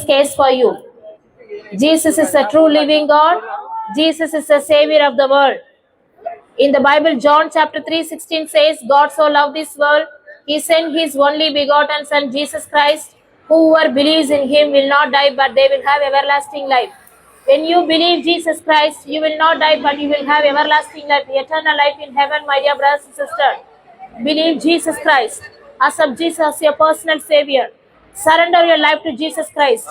case for you. Jesus is the true living God. Jesus is the Savior of the world. In the Bible, John chapter 3:16 says, God so loved this world, He sent His only begotten Son, Jesus Christ. Whoever believes in Him will not die, but they will have everlasting life. When you believe Jesus Christ, you will not die, but you will have everlasting life, eternal life in heaven, my dear brothers and sisters. Believe Jesus Christ. Accept Jesus as your personal Savior. Surrender your life to Jesus Christ.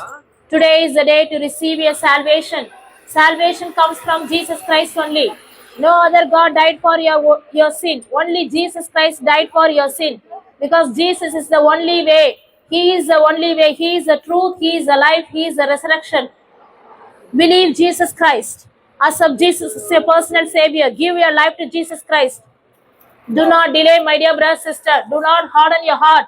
Today is the day to receive your salvation. Salvation comes from Jesus Christ only. No other God died for your sin. Only Jesus Christ died for your sin. Because Jesus is the only way. He is the only way. He is the truth. He is the life. He is the resurrection. Believe Jesus Christ. Accept Jesus as your personal Savior. Give your life to Jesus Christ. Do not delay, my dear brother, sister. Do not harden your heart.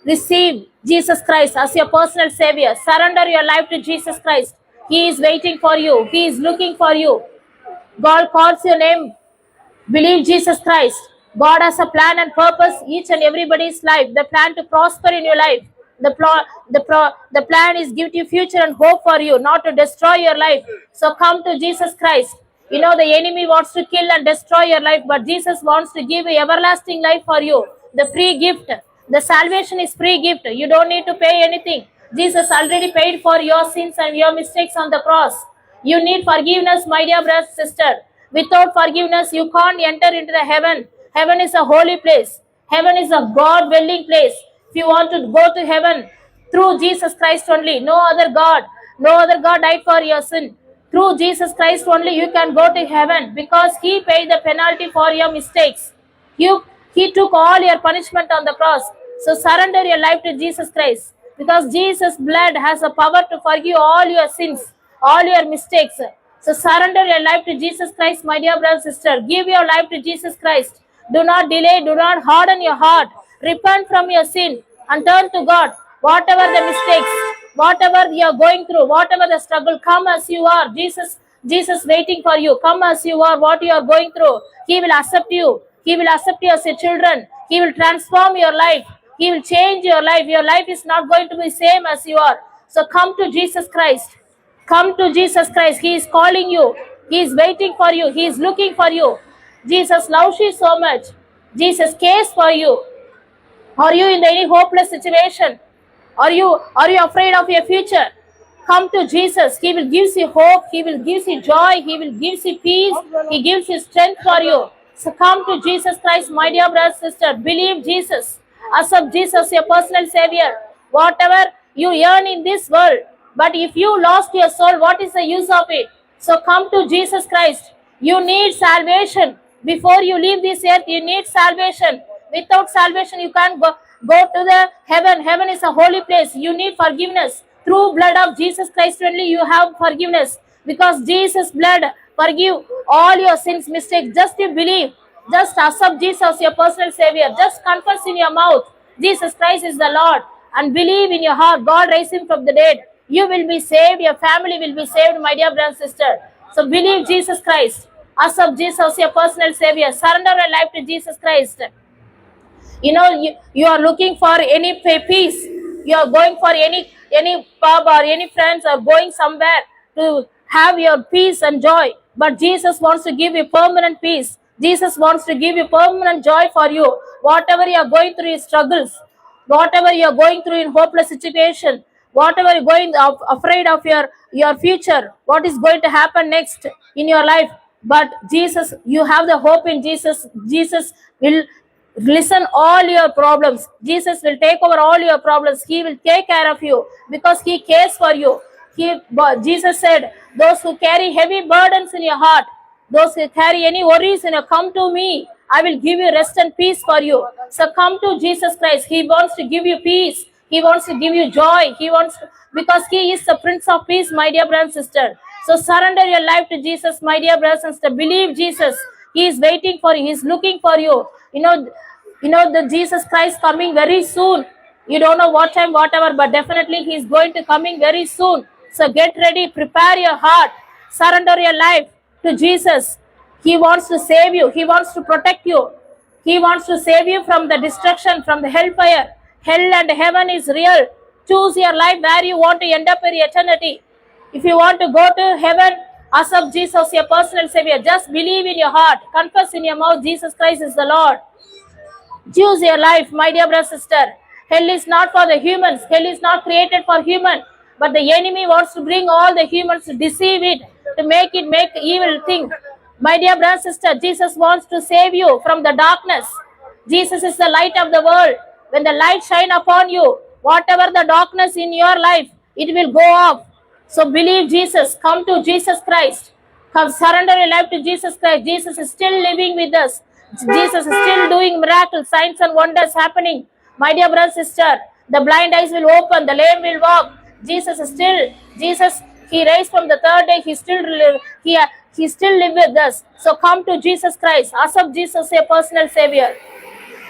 Receive Jesus Christ as your personal Savior. Surrender your life to Jesus Christ. He is waiting for you. He is looking for you. God calls your name. Believe Jesus Christ. God has a plan and purpose each and everybody's life. The plan to prosper in your life. The plan is give you future and hope for you, not to destroy your life. So come to Jesus Christ. You know the enemy wants to kill and destroy your life, but Jesus wants to give you everlasting life for you. The free gift. The salvation is free gift. You don't need to pay anything. Jesus already paid for your sins and your mistakes on the cross. You need forgiveness, my dear brother, sister. Without forgiveness, you can't enter into the heaven. Heaven is a holy place. Heaven is a God-dwelling place. If you want to go to heaven, through Jesus Christ only, no other God died for your sin. Through Jesus Christ only, you can go to heaven because He paid the penalty for your mistakes. He took all your punishment on the cross. So surrender your life to Jesus Christ because Jesus' blood has the power to forgive all your sins, all your mistakes. So surrender your life to Jesus Christ, my dear brother and sister. Give your life to Jesus Christ. Do not delay, do not harden your heart. Repent from your sin and turn to God. Whatever the mistakes, whatever you are going through, whatever the struggle, come as you are. Jesus waiting for you. Come as you are, what you are going through. He will accept you. He will accept you as a children. He will transform your life. He will change your life. Your life is not going to be same as you are. So come to Jesus Christ. Come to Jesus Christ. He is calling you. He is waiting for you. He is looking for you. Jesus loves you so much. Jesus cares for you. Are you in any hopeless situation? Are you afraid of your future? Come to Jesus. He will give you hope. He will give you joy. He will give you peace. He gives you strength for you. So come to Jesus Christ, my dear brother, sister. Believe Jesus. Accept Jesus, your personal Savior. Whatever you earn in this world, but if you lost your soul, what is the use of it? So come to Jesus Christ. You need salvation. Before you leave this earth, you need salvation. Without salvation, you can't go to the heaven. Heaven is a holy place. You need forgiveness. Through blood of Jesus Christ only you have forgiveness. Because Jesus' blood forgive all your sins, mistakes. Just you believe. Just accept Jesus as your personal Savior. Just confess in your mouth, Jesus Christ is the Lord. And believe in your heart, God raised Him from the dead. You will be saved. Your family will be saved, my dear brother and sister. So believe Jesus Christ. Accept Jesus as your personal Savior. Surrender your life to Jesus Christ. You know, you are looking for any peace. You are going for any pub or any friends or going somewhere to have your peace and joy. But Jesus wants to give you permanent peace. Jesus wants to give you permanent joy for you. Whatever you are going through in struggles, whatever you are going through in hopeless situation, whatever you're going afraid of your future, what is going to happen next in your life. But Jesus, you have the hope in Jesus. Jesus will listen all your problems. Jesus will take over all your problems. He will take care of you because He cares for you. Jesus said, those who carry heavy burdens in your heart, those who carry any worries in your, come to me. I will give you rest and peace for you. So come to Jesus Christ. He wants to give you peace. He wants to give you joy. Because He is the Prince of Peace, my dear brother and sister. So surrender your life to Jesus, my dear brothers and sisters. Believe Jesus. He is waiting for you. He is looking for you. You know the Jesus Christ coming very soon. You don't know what time, whatever, but definitely He is going to coming very soon. So get ready, prepare your heart, surrender your life to Jesus. He wants to save you. He wants to protect you. He wants to save you from the destruction, from the hellfire. Hell and heaven is real. Choose your life where you want to end up in eternity. If you want to go to heaven, accept Jesus, your personal Savior. Just believe in your heart. Confess in your mouth, Jesus Christ is the Lord. Choose your life, my dear brother, sister. Hell is not for the humans. Hell is not created for human. But the enemy wants to bring all the humans to deceive it, to make it make evil thing. My dear brother, sister, Jesus wants to save you from the darkness. Jesus is the light of the world. When the light shine upon you, whatever the darkness in your life, it will go off. So believe Jesus. Come to Jesus Christ. Come surrender your life to Jesus Christ. Jesus is still living with us. Jesus is still doing miracles, signs and wonders happening. My dear brother, sister, the blind eyes will open, the lame will walk. Jesus is still, Jesus, He raised from the third day. He still he still live with us. So come to Jesus Christ. Accept Jesus, your personal Savior.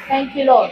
Thank you, Lord.